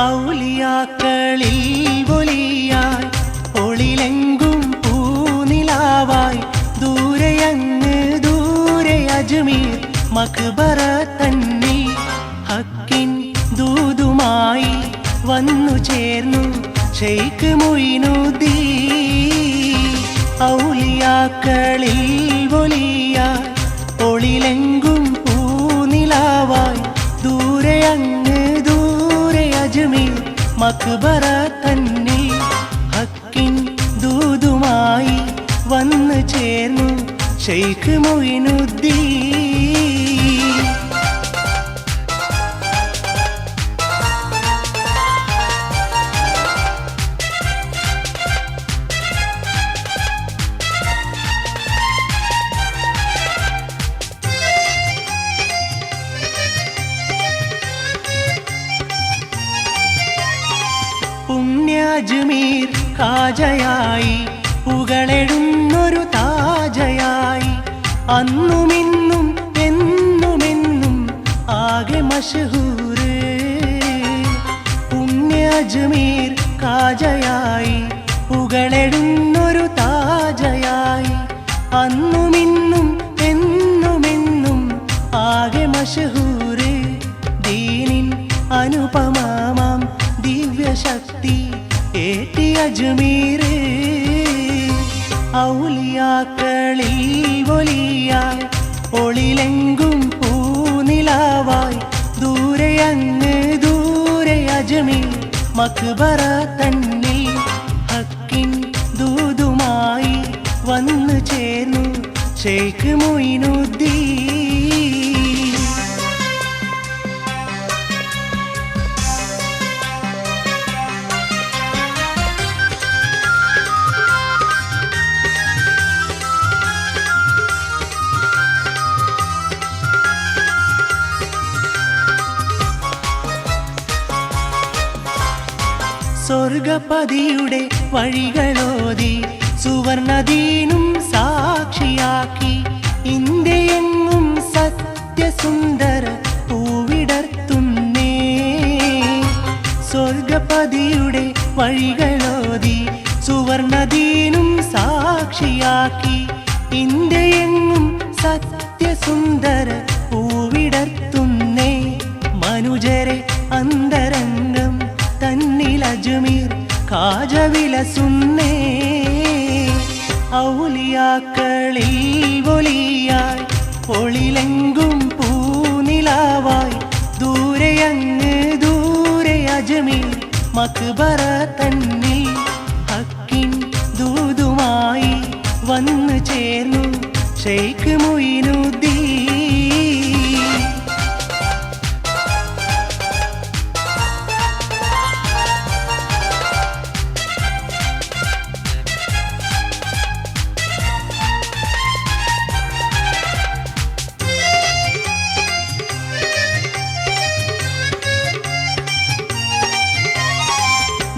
ഔലിയാക്കളിൽ ഒലിയായി ഒളിലെങ്കും പൂനിലാവായി ദൂരെയങ്ങ് ദൂരെ അജ്മീർ മക്ബറ തന്നിൽ ഹക്കിൻ ദൂതുമായി വന്നു ചേർന്നു ശൈഖ് മുഈനുദ്ദീൻ. ഔലിയാക്കളിൽ ഒലിയായി ഒളിലെങ്കും പൂനിലാവായി ദൂരെയങ്ങ് ദൂരെ അജ്മീർ മക്ബറ തന്നിൽ ഹക്കിൻ ദൂതുമായി വന്നു ചേർന്നു ശൈഖ് മുഈനുദ്ദീൻ. പുണ്യ അജ്മീർ ഖാജയായി പുകളെഴുന്നൊരു താജയായി അന്നുമിന്നും എന്നുമെന്നും ആകെ മശഹൂറ്. പുണ്യ അജ്മീർ ഖാജയായി പുകളെഴുന്നൊരു താജയായി അന്നുമിന്നും എന്നുമെന്നും ആകെ മശഹൂറ്. ദീനിൻ അനുപമാം ദിവ്യശക്തി ഏറ്റി അജ്മീർ. ഔലിയാക്കളിൽ ഒലിയായി ഒളിലെങ്കും പൂനിലാവായി ദൂരെയങ്ങ് ദൂരെ അജ്മീർ മക്ബറ തന്നിൽ ഹക്കിൻ ദൂതുമായി വന്നു ചേർന്നു ശൈഖ് മുഈനുദ്ദീൻ. സ്വർഗപതിയുടെ വഴികളോതി സുവർണദീനും സാക്ഷിയാക്കി ഇന്ത്യയെങ്ങും സത്യസുന്ദര പൂവിടർത്തുന്നേ. സ്വർഗപതിയുടെ വഴികളോതി സുവർണദീനും സാക്ഷിയാക്കി ഇന്ത്യയെങ്ങും സത്യസുന്ദര പൂവിടർത്തുന്നേ. മനുജരെ അന്തരംഗം തന്നിൽ അജ്മീർ ഖാജ വിലസുന്നേ. ഔലിയാക്കളിൽ ഒലിയായി ഒളിലെങ്കും പൂനിലാവായി ദൂരെയങ്ങ് ദൂരെ അജ്മീർ മക്ബറ തന്നിൽ ഹക്കിൻ ദൂതുമായി വന്നു ചേർന്നു ശൈഖ് മുഈനുദ്ദീൻ.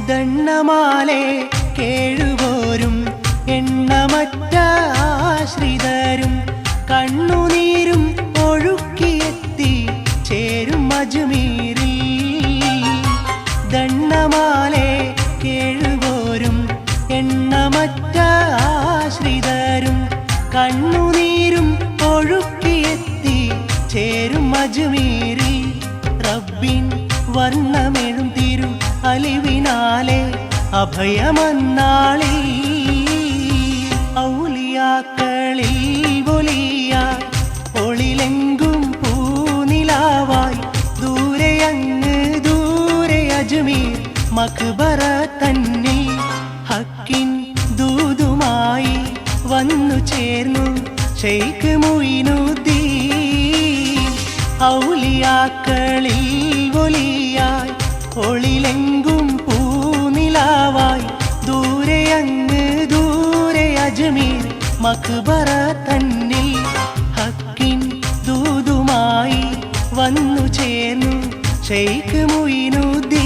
ദണ്ണമാലെ കേഴുപോരും എണ്ണമറ്റ ആശ്രിതരും കണ്ണുനീരും ഒഴുക്കിയെത്തി ചേരും അജ്മീരിൽ. ദണ്ണമാലെ കേഴുപോരും എണ്ണമറ്റ ആശ്രിതരും കണ്ണുനീരും ഒഴുക്കിയെത്തി ചേരും അജ്മീരിൽ. റബ്ബിൻ വർണ്ണമെഴും തിരു അലിവിനാലെ അഭയമന്നാളിൽ. ഔലിയാക്കളിൽ ഒലിയായി ഒളിലെങ്കും പൂനിലാവായി ദൂരെയങ്ങ് ദൂരെ അജ്മീർ മക്ബറ തന്നിൽ ഹക്കിൻ ദൂതുമായി വന്നു ചേർന്നു ശൈഖ് മുഈനുദ്ദീൻ. ഔലിയാക്കളിൽ ഒലിയായി ഒളിലെങ്കും പൂനിലാവായി ദൂരെയങ്ങ് ദൂരെ അജ്മീർ മക്ബറ തന്നിൽ ഹക്കിൻ ദൂതുമായി വന്നു ചേർന്നു ശൈഖ് മുഈനുദ്ദീൻ.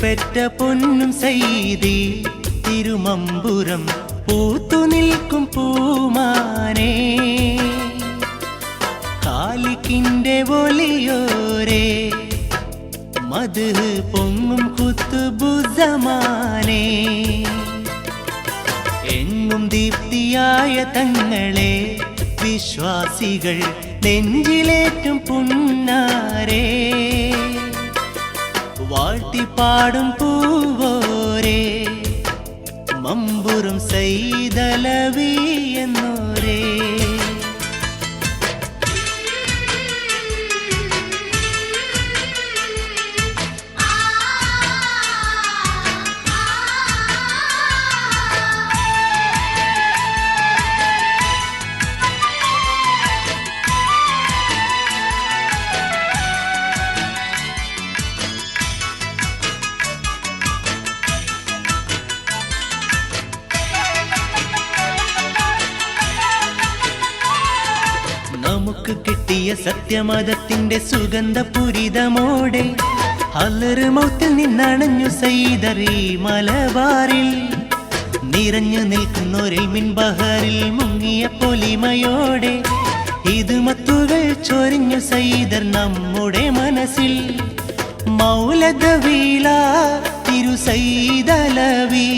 കേർത്തിപ്പെറ്റ പൊന്നും സയ്യിദി തിരുമമ്പുരം പൂത്തു നിൽക്കും പൂമാനേ കാലിക്കിന്റെ ഒലിയോരേ മദ്ഹ് പൊങ്ങും ഖുത്ബുസ്സമാനേ എങ്ങും ദീപ്തിയായ തങ്ങളെ വിശ്വാസികൾ നെഞ്ചിലേറ്റും പുന്നാരേ വാഴ്ത്തിപ്പാടും പൂവോരേ മമ്പുറും സയ്യിദലവി എന്നോരേ നമുക്ക് കിട്ടിയ സത്യമതത്തിന്റെ സുഗന്ധപൂരിതമോടെ ഹലർ മൗത്തിൽ നിന്നണഞ്ഞു സയ്യിദറി മലബാറിൽ നിറഞ്ഞു നിൽക്കുന്നൊരിൽ മിൻബഹറിൽ മുങ്ങിയ പൊലിമയോടെ ഇത് മത്തുകൾ ചൊരിഞ്ഞു സയ്യിദർ നമ്മുടെ മനസ്സിൽ മൗലദവീല തിരു സയ്യിദലവി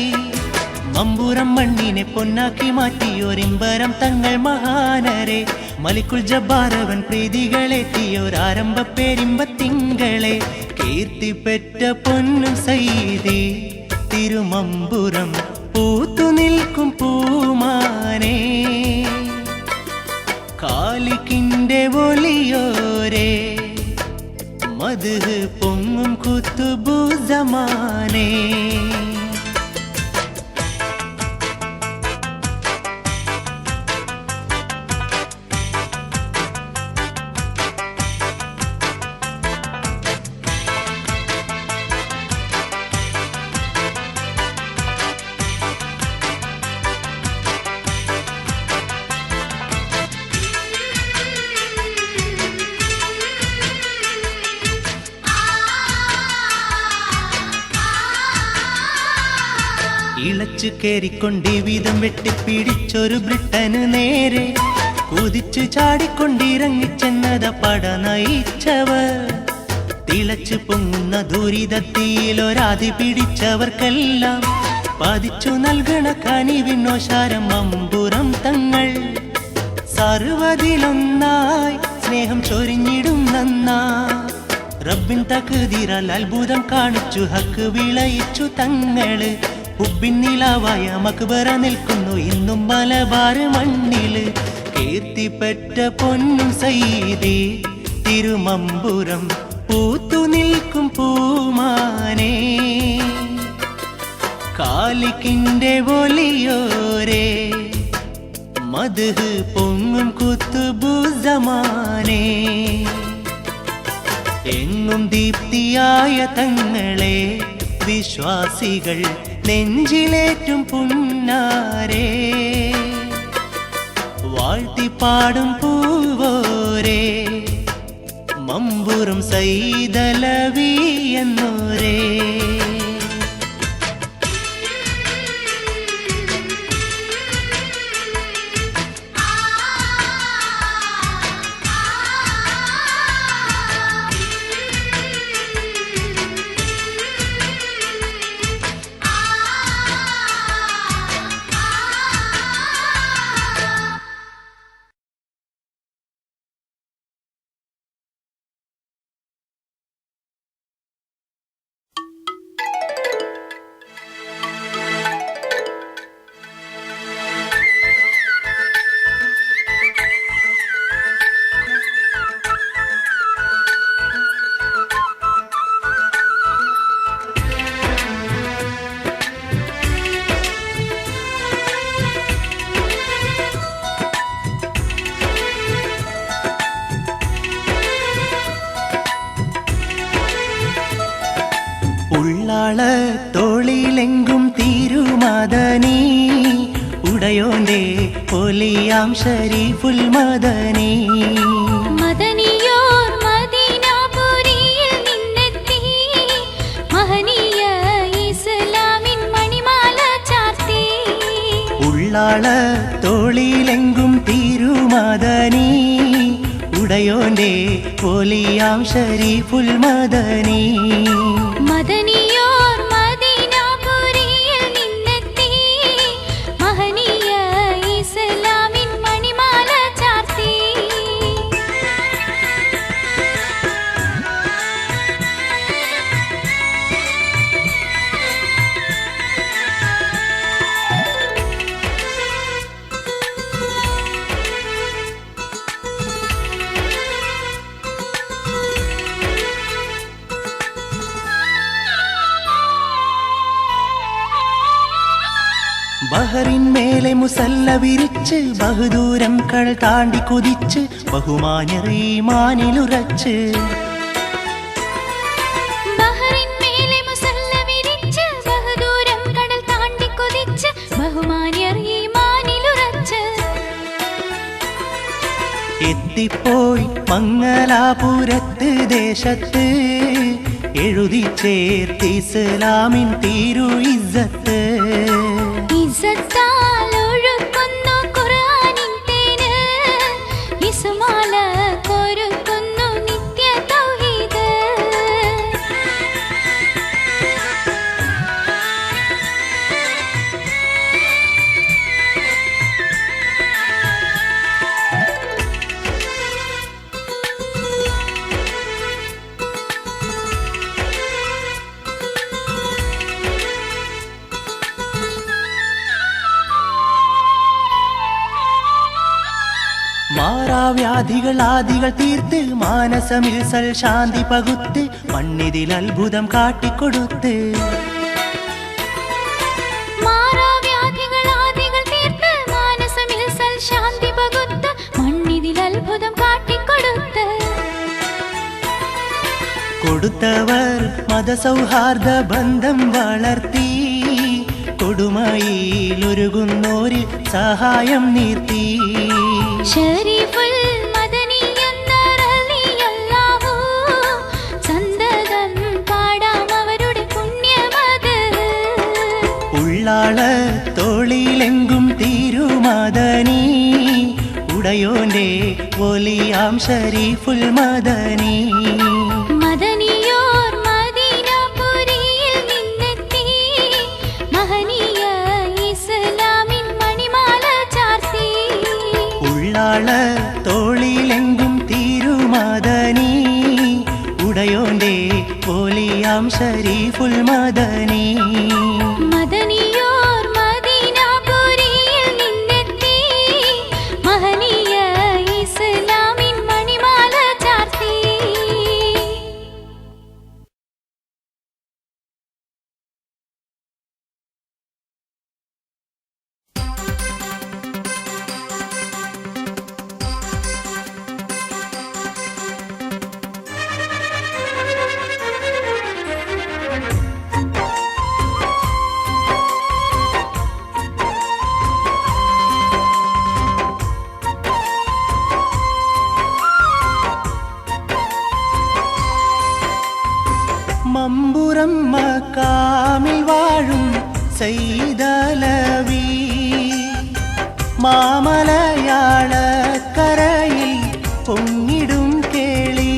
മമ്പുറം മണ്ണിനെ പൊന്നാക്കി മാറ്റിയോരിമ്പരം തങ്ങൾ മഹാനരെ മലിക്കുൽ ജബ്ബാറവൻ പ്രീതികളെത്തിയൊരാരംഭ പേരിമ്പത്തിങ്കളെ കീർത്തിപ്പെറ്റ പൊന്നും സയ്യിദി തിരുമമ്പുറം പൂത്തു നിൽക്കും പൂമാനേ കാലിക്കിന്റെ ഒലിയോരേ മദ്ഹ് പൊങ്ങും ഖുത്ബുസ്സമാനേ ഇളച്ചു കേറിക്കൊണ്ട് വിധം വെട്ടിപ്പിടിച്ചൊരു ബ്രിട്ടന് നേരെ കുതിച്ചു ചാടിക്കൊണ്ടിറങ്ങിച്ചെന്നത പട നയിച്ചവർ തിളച്ചു പൊങ്ങുന്ന ദുരിതത്തിലൊരാതി പിടിച്ചവർക്കെല്ലാം പതിച്ചു നൽകണ കനിവിനോശാരം മമ്പുറം തങ്ങൾ സർവതിലൊന്നായി സ്നേഹം ചൊരിഞ്ഞിടും നന്നാ റബ്ബിൻ തഖ്ദീറാൽ അത്ഭുതം കാണിച്ചു ഹക്ക് വിളയിച്ചു തങ്ങള് ഉബ്ബിന്നിലാവായ മക്ബറ നിൽക്കുന്നു ഇന്നും മലബാർ മണ്ണില് കീർത്തിപ്പെട്ട പൊന്നും സയ്യിദി തിരുമമ്പുരം പൂത്തു നിൽക്കും പൂമാനേ കാലിക്കിന്റെ ഒലിയോരേ മദ്ഹ് പൊങ്ങും ഖുത്ബുസ്സമാനേ എങ്ങും ദീപ്തിയായ തങ്ങളെ വിശ്വാസികൾ നെഞ്ചിലേറ്റും പുന്നാരേ വാഴ്ത്തിപ്പാടും പൂവോരേ മമ്പുറും സയ്യിദലവി എന്നോരേ തോളിലെങ്കും തിരുമദനി ഉടയോന്റെ പൊലിയാം ശരീഫുൽ മദനി മദനിയോർ മദീനാപുരിയിൽ നിന്നെത്തി മഹനീയ ഉള്ളാള തോളിലെങ്കും തിരുമദനി ഉടയോന്റെ പോലിയാം ശരീഫുൽ മദനി മദനിയോർ മദീനാപുരിയിൽ നിന്നെത്തി മഹനീയ ഇസ്ലാമിൻ മണിമാല ചാർത്തി ബഹറിൻ മേലെ മുസല്ല വിരിച്ച് ബഹുദൂരം കടൽ താണ്ടി കുതിച്ച് ബഹുമാന്യർ ഈമാനിലുറച്ച് ബഹറിൻ മേലെ മുസല്ല വിരിച്ച് ബഹുദൂരം കടൽ താണ്ടി കുതിച്ച് ബഹുമാന്യർ ഈമാനിലുറച്ച് എത്തിപ്പോയി മംഗലാപുരത്ത് ദേശത്ത് എഴുതി ചേർത്ത് ഇസ്ലാമിൻ തിരു ഇസ്സത്ത് ഇസ്സത്താൽ ഒഴുകുന്നു ഖുർആനിൻ തേന് ഇസ്മാല കൊരുക്കുന്നു നിത്യ തൗഹീദ് മാറാവ്യാധികൾ ആദികൾ തീർത്ത് മാനസമിൽ സൽ ശാന്തി പകുത്ത് മണ്ണിതിൽ അത്ഭുതം കാട്ടിക്കൊടുത്ത് മാറാവ്യാധികൾ ആദികൾ തീർത്ത് മാനസമിൽ സൽ ശാന്തി പകുത്ത് മണ്ണിതിൽ അത്ഭുതം കാട്ടിക്കൊടുത്ത് കൊടുത്തവർ മതസൗഹാർദ്ദ ബന്ധം വളർത്തി കൊടുമയിലൊരുകുന്നോര് സഹായം നീർത്തി ശരീഫുൽ മദനി എന്ന റളിയല്ലാഹു സന്തതം പാടാം അവരുടെ പുണ്യമത് ഉള്ളാള തോളിലെങ്കും തിരുമദനി ഉടയോന്റെ പോലിയാം ശരീഫുൽ മദനി മദനിയോർ മദീനാപുരിയിൽ നിന്നെത്തി മഹനീയ ഇസ്ലാമിൻ മണിമാല ചാർത്തി ഉള്ളാള തോളിലെങ്കും തിരുമദനി ഉടയോന്റെ പോലിയാം ശരീഫുൽ മദനി മദനിയോർ മദീനാപുരിയിൽ നിന്നെത്തി മഹനീയ ഇസ്ലാമിൻ മണിമാല ചാർത്തി മമ്പുറം മക്കാമിൽ വാഴും സയ്യിദലവി മാമലയാളക്കരയിൽ പൊങ്ങിടും കേളി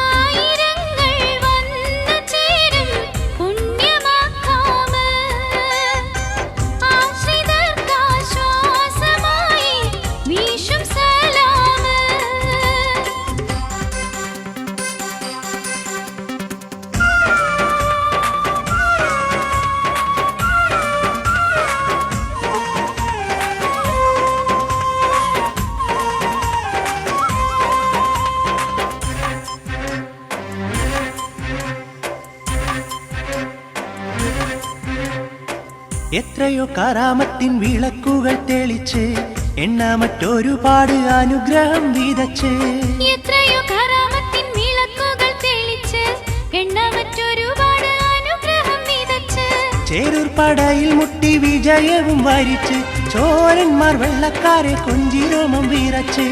ആയിരങ്ങൾ വന്നു ചേരും പുണ്യമക്കാമ് ആശ്രിതർക്കാശ്വാസമായി വീശും സലാമ് എത്രയോ കറാമത്തിൻ വിളക്കുകൾ തെളിച്ച് എണ്ണമറ്റൊരുപാട് അനുഗ്രഹം വീതച്ച് എത്രയോ കറാമത്തിൻ വിളക്കുകൾ തെളിച്ച് എണ്ണമറ്റൊരുപാട് അനുഗ്രഹം വിതച്ച് ചേരൂർ പടയിൽ മുട്ടി വിജയവും വരിച്ച് ചോരന്മാർ വെള്ളക്കാരെ കൊഞ്ചിരോമം വീരച്ച്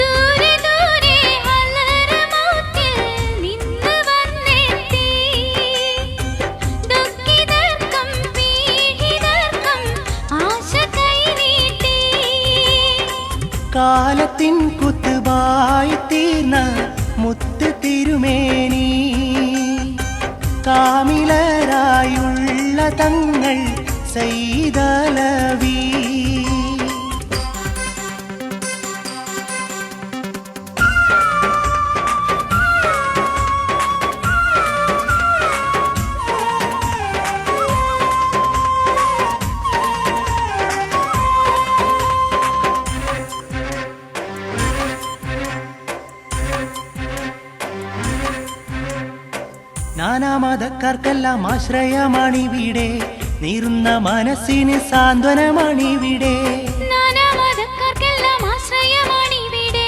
ദൂരെ ദൂരെ അലറമൗത്തിൽ നിന്ന് വന്നെത്തി ദുഃഖിതർക്കും പീഡിതർക്കും കാലത്തിൻ കുത്തുബായി തീർന്ന മുത്ത് തിരുമേനി കാമിലരായുള്ള തങ്ങൾ സയ്യിദലവി നാനാമതക്കാർക്കെല്ലാം ആശ്രയമാണിവിടെ നീറുന്ന മനസ്സിന് സാന്ത്വനമാണിവിടെ നാനാമതക്കാർക്കെല്ലാം ആശ്രയമാണിവിടെ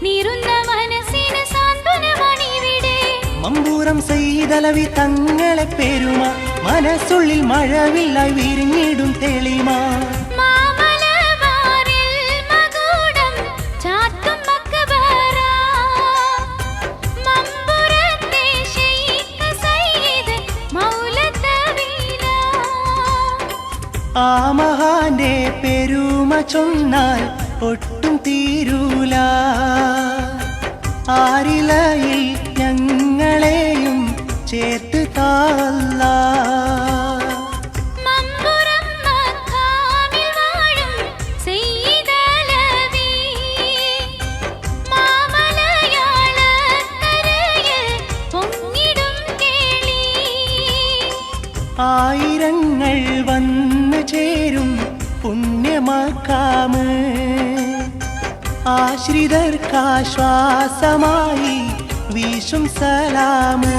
നീറുന്ന മനസ്സിന് സാന്ത്വനമാണിവിടെ മമ്പൂറം സയ്യിദലവി തങ്ങളെ പെരുമ മനസ്സുള്ളിൽ മഴവില്ലായി വിരിഞ്ഞിടും തെളിമ ആ മഹാന്റെ പെരുമ ചൊന്നാൽ ഒട്ടും തീരൂല ആരിലയിൽ ഞങ്ങളെയും ചേർത്ത് താല്ല ആയിരങ്ങൾ വന്നു ചേരും പുണ്യമക്കാമ് ആശ്രിതർക്കാശ്വാസമായി വീശും സലാമ്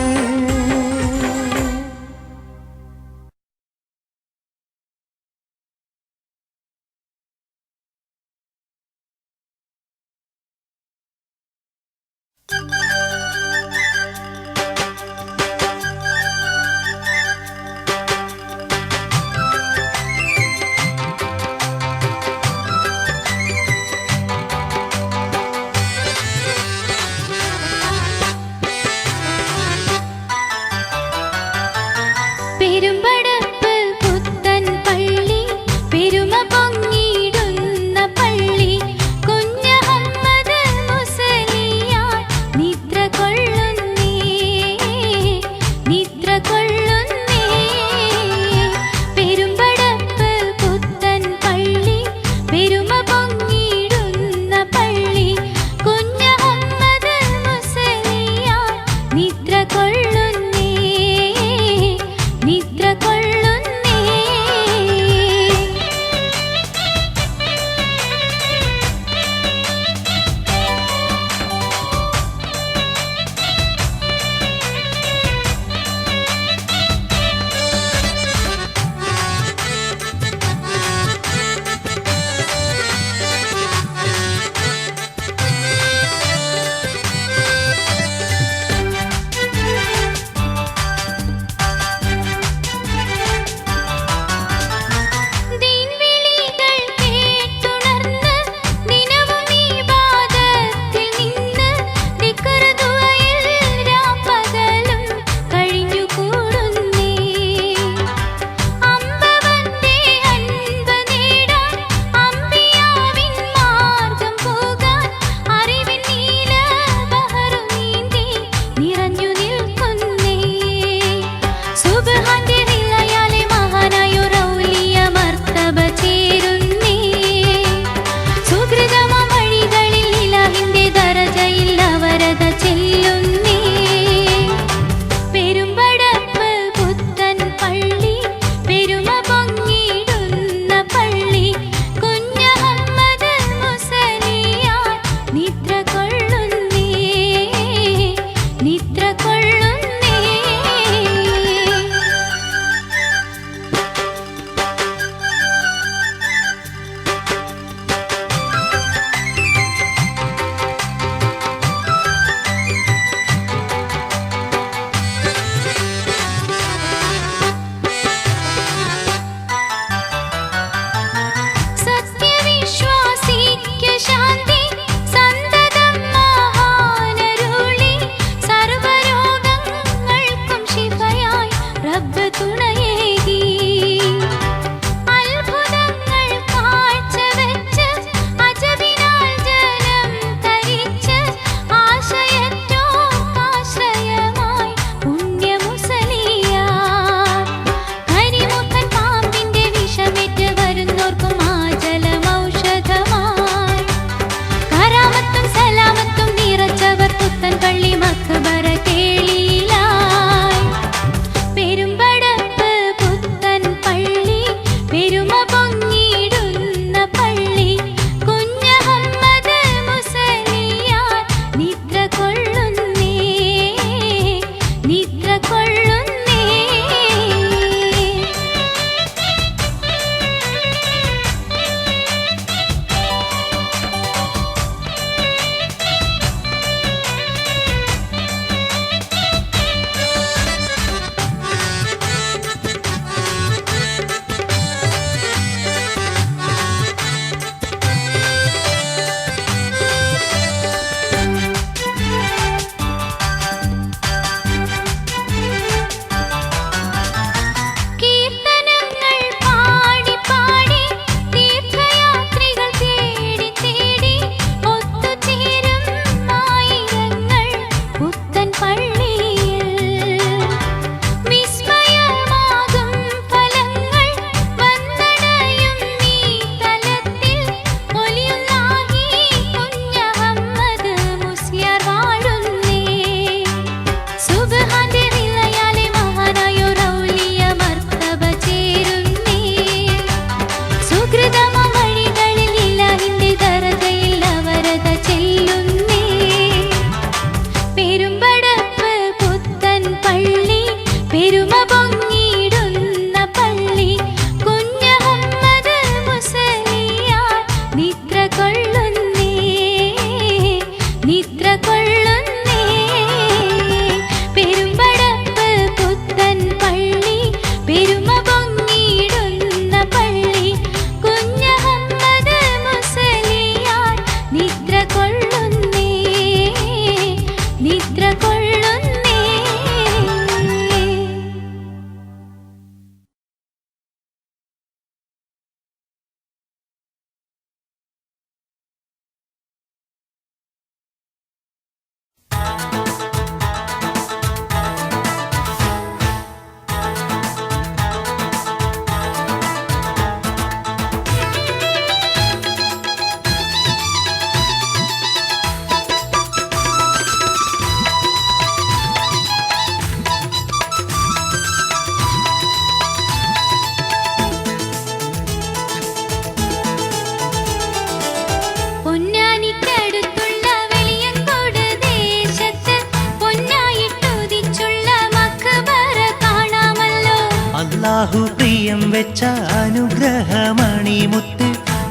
അല്ലാഹു പ്രിയം വെച്ച അനുഗ്രഹമണിമുത്ത്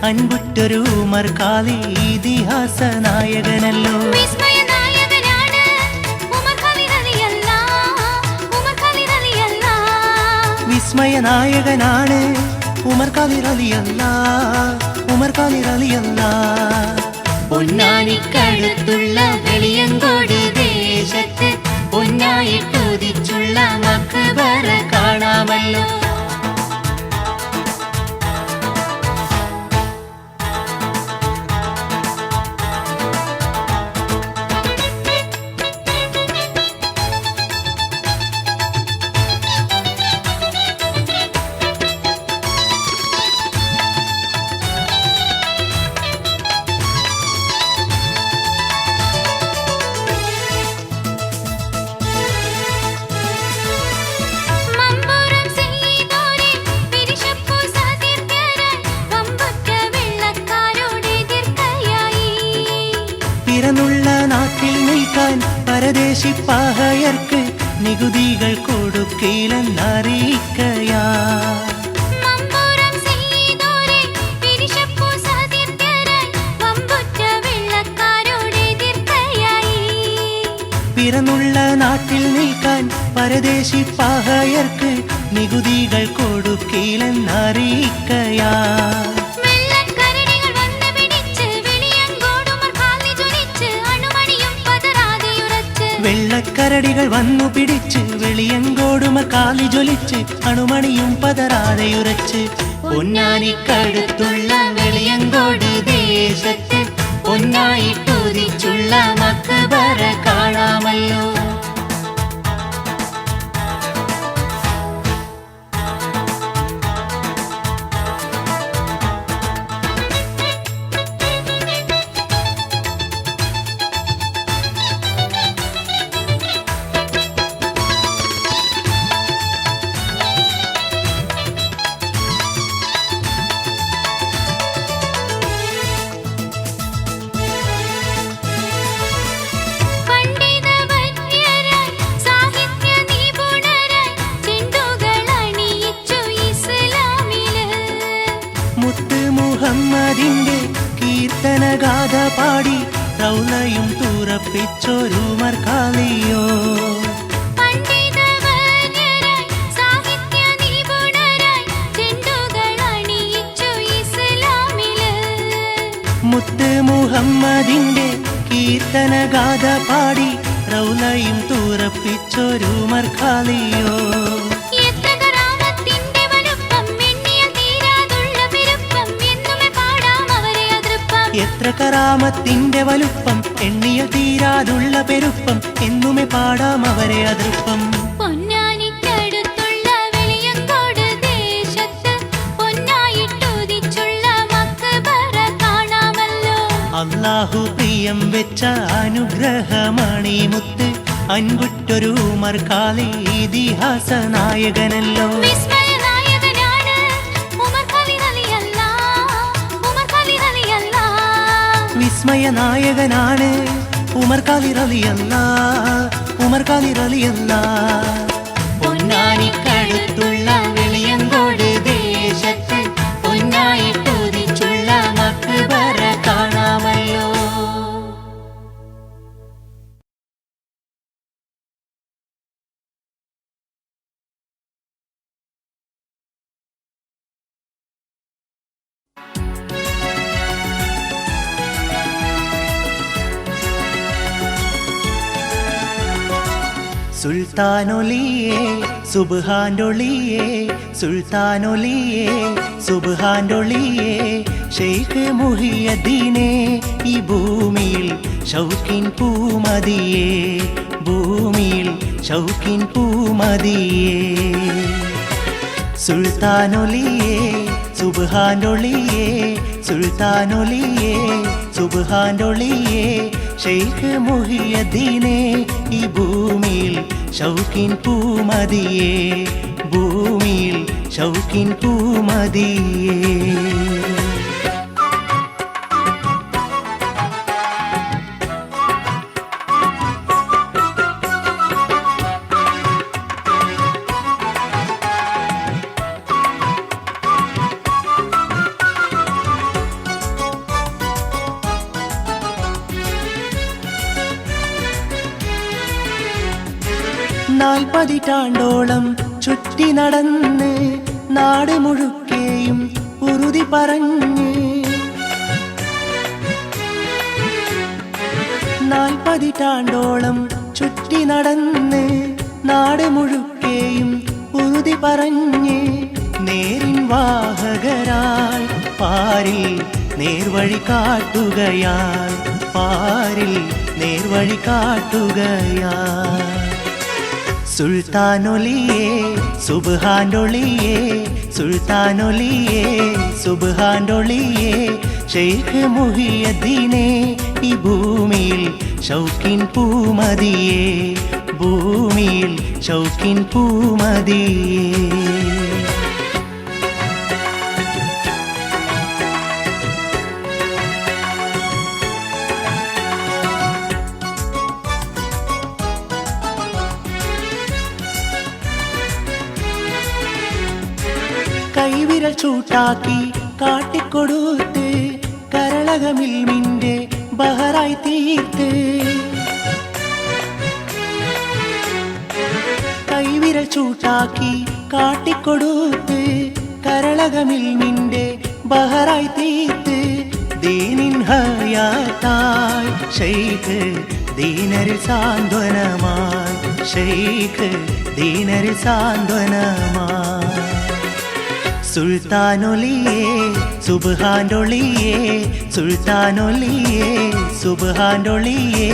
അൻപുറ്റൊരു ഉമർഖാലി ഇതിഹാസ നായകനല്ലോ. വിസ്മയ നായകനാണ് ഉമർ ഖാലിദ് റളിയല്ലാഹ്, ഉമർ ഖാലിദ് റളിയല്ലാഹ്. വിസ്മയ നായകനാണ് ഉമർ ഖാലിദ് റളിയല്ലാഹ്, ഉമർ ഖാലിദ് റളിയല്ലാഹ്. പൊന്നാനിക്കടുത്തുള്ള വെളിയങ്കോട് ദേശത്ത് പൊന്നായിട്ടുദിച്ചുള്ള മഖ്ബറ കാണാമല്ലോ. മമ്പുറം സയ്യിദോരെ പിരിശപ്പൂ സാധിർക്കരാൻ വമ്പുറ്റ വെള്ളക്കാരോട് എതിർക്കയായി. പിറന്നുള്ള നാട്ടിൽ നിൽക്കാൻ പരദേശി പാഹയർക്ക് നികുതികൾ കൊടുക്കില്ലെന്നറിയിക്കയാ. മമ്പുറം സയ്യിദോരെ പിരിശപ്പൂ സാധിർക്കരാൻ വമ്പുറ്റ വെള്ളക്കാരോട് എതിർക്കയായി. പിറന്നുള്ള നാട്ടിൽ നിൽക്കാൻ പരദേശി പാഹയർക്ക് നികുതികൾ കൊടുക്കില്ലെന്നറിയിക്കയാ. വെള്ളക്കരടികൾ വന്ന് പിടിച്ച് വെളിയങ്കോട് ഉമർ ഖാലിദ് ജ്വലിച്ച് അണുമണിയും പതറാതെയുറച്ച്. വെള്ളക്കരടികൾ വന്നു പിടിച്ച് വെളിയങ്കോടുമർ കാലി ജ്വലിച്ച് അണുമണിയും പതറാതെയുറച്ച്. പൊന്നാനിക്കടുത്തുള്ള വെളിയങ്കോട് ദേശത്ത് പൊന്നായിട്ടുദിച്ചുള്ള മഖ്ബറ കാണാമല്ലോ. പണ്ഡിതവര്യരായി സാഹിത്യ നിപുണരായി ചെണ്ടുകളണിയിച്ചു ഇസ്ലാമില്. മുത്ത് മുഹമ്മദിന്റെ കീർത്തനഗാഥ പാടി റൗലയും തുറപ്പിച്ചൊരു മർക്കാലിയോ. പണ്ഡിതവര്യരായി സാഹിത്യ നിപുണരായി ചെണ്ടുകളണിയിച്ചു ഇസ്ലാമില്. മുത്ത് മുഹമ്മദിന്റെ കീർത്തനഗാഥ പാടി റൗലയും തുറപ്പിച്ചൊരു മർക്കാലിയോ. എത്ര കറാമത്തിന്റെ വലുപ്പം എണ്ണിയാൽ തീരാതുള്ള പെരുപ്പം എന്നുമേ പാടാം അവരെ അതൃപ്പം. എത്ര കറാമത്തിന്റെ വലുപ്പം എണ്ണിയ തീരാതുള്ള പെരുപ്പം എന്നുമേ പാടാം അവരെ അതൃപ്പം. പൊന്നാനിക്കടുത്തുള്ള വെളിയങ്കോട് ദേശത്ത് പൊന്നായിട്ടുദിച്ചുള്ള മഖ്ബറ കാണാമല്ലോ. അല്ലാഹു പ്രിയം വെച്ച അനുഗ്രഹമണിമുത്ത് അൻപുറ്റൊരു ഉമർഖാലി ഇതിഹാസ നായകനല്ലോ. വിസ്മയ നായകനാണ് ഉമർ ഖാലിദ് റളിയല്ലാഹ്, ഉമർ ഖാലിദ് റളിയല്ലാഹ്. വിസ്മയ നായകനാണ് ഉമർ ഖാലിദ് റളിയല്ലാഹ്, ഉമർ ഖാലിദ് റളിയല്ലാഹ്. പൊന്നാനിക്കടുത്തുള്ള വെളിയങ്കോട് ദേശത്ത് പൊന്നായിട്ടുദിച്ചുള്ള മഖ്ബറ കാണാമല്ലോ. സുൽത്താനൊലിയേ സുബ്ഹാനൊളിയേ, സുൽത്താനൊലിയേ സുബ്ഹാനൊളിയേ, ഷെയ്ഖ് മുഹിയദ്ദീനേ ഈ ഭൂമിയിൽ ഷൗക്കിൻ പൂമതിയേ, ഭൂമിയിൽ ഷൗക്കിൻ പൂമതിയേ. സുൽത്താനൊലിയേ സുബ്ഹാനൊളിയേ, സുൽത്താനൊലിയേ സുബ്ഹാനൊളിയേ, ഷെയ്ഖ് മുഹിയദ്ദീനേ ഈ ഭൂമിയിൽ ഷൗക്കിൻ പൂമതിയേ, ഭൂമിയിൽ ഷൗക്കിൻ പൂമതിയേ. പതിറ്റാണ്ടോളം ചുറ്റി നടന്ന് നാട് മുഴുക്കെയും ഉറുതി പറഞ്ഞ് 40 പതിറ്റാണ്ടോളം ചുറ്റി നടന്ന് നാട് മുഴുക്കെയും ഉറുതി പറഞ്ഞ് നേരിൻ വാഹകരായി പാരിൽ നേർവഴി കാട്ടുകയാൽ പാരിൽ നേർവഴി കാട്ടുകയാൽ സുൽത്താനൊലിയേ സുബ്ഹാനൊളിയേ സുൽത്താനൊലിയേ സുബ്ഹാനൊളിയേ ഷെയ്ഖ് മുഹിയുദ്ദീനെ ഈ ഭൂമിയിൽ ഷൗക്കിൻ പൂമതിയേ ഭൂമിയിൽ ഷൗക്കിൻ പൂമതിയേ കൈവിരൽ ചൂട്ടാക്കി കാട്ടിക്കൊടുത്ത് കരളകമിൽമിന്റെ ബഹറായി തീർത്ത് കൈവിരൽ ചൂട്ടാക്കി കാട്ടിക്കൊടുത്ത് കരളകമിൽമിന്റെ ബഹറായി തീർത്ത് ദീനിൻ ഹയാത്തായി ഷെയ്ഖ് ദീനരിൽ സാന്ത്വനമായി ഷെയ്ഖ് ദീനരിൽ സാന്ത്വനമായി സുൽത്താനൊലിയേ സുബ്ഹാനൊളിയേ സുൽത്താനൊലിയേ സുബ്ഹാനൊളിയേ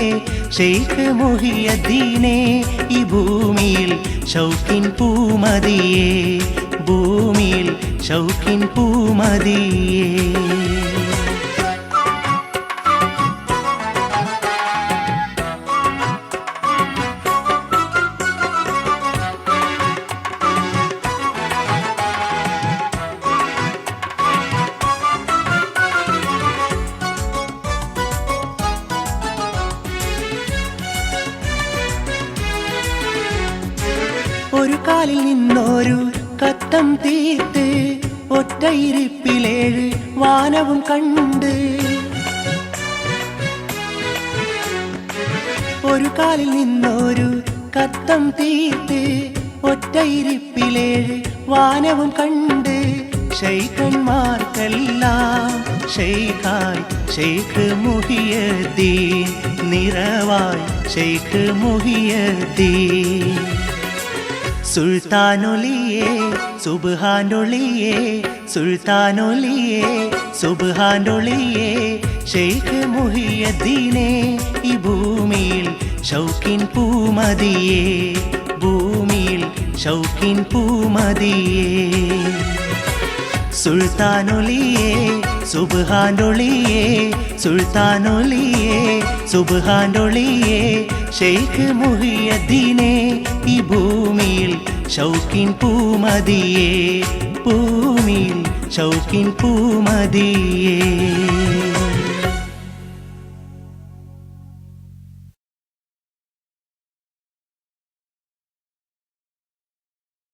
ഷെയ്ഖ് മുഹിയുദ്ദീനെ ഈ ഭൂമിയിൽ ഷൗക്കിൻ പൂമതിയേ ഭൂമിയിൽ ഷൗക്കിൻ പൂമതിയേ ഒരു കാലിൽ നിന്നൊരു കത്തം തീർത്ത് ഒറ്റയിരിപ്പിലേഴ് വാനവും കണ്ട് ഒരു കാലിൽ നിന്നൊരു കത്തം തീർത്ത് ഒറ്റയിരിപ്പിലേഴ് വാനവും കണ്ട് ഷെയ്ഖന്മാർക്കെല്ലാം ഷെയ്ഖായി ഷെയ്ഖ് മുഹിയുദ്ദീൻ നിറവായി ഷെയ്ഖ് മുഹിയുദ്ദീൻ സുൽത്താനൊലിയേ സുബ്ഹാനൊളിയേ സുൽത്താനൊലിയേ സുബ്ഹാനൊളിയേ ഷെയ്ഖ് മുഹിയുദ്ദീനെ ഈ ഭൂമിയിൽ ഷൗക്കിൻ പൂമതിയേ ഭൂമിയിൽ ഷൗക്കിൻ പൂമതിയേ സുൽത്താനൊലിയേ സുബ്ഹാനൊളിയേ സുൽത്താനൊലിയേ സുബ്ഹാനൊളിയേ ഷെയ്ഖ് മുഹിയുദ്ദീനെ ഈ ഭൂമിയിൽ ഷൗക്കിൻ പൂമതിയേ ഭൂമിയിൽ ഷൗക്കിൻ പൂമതിയേ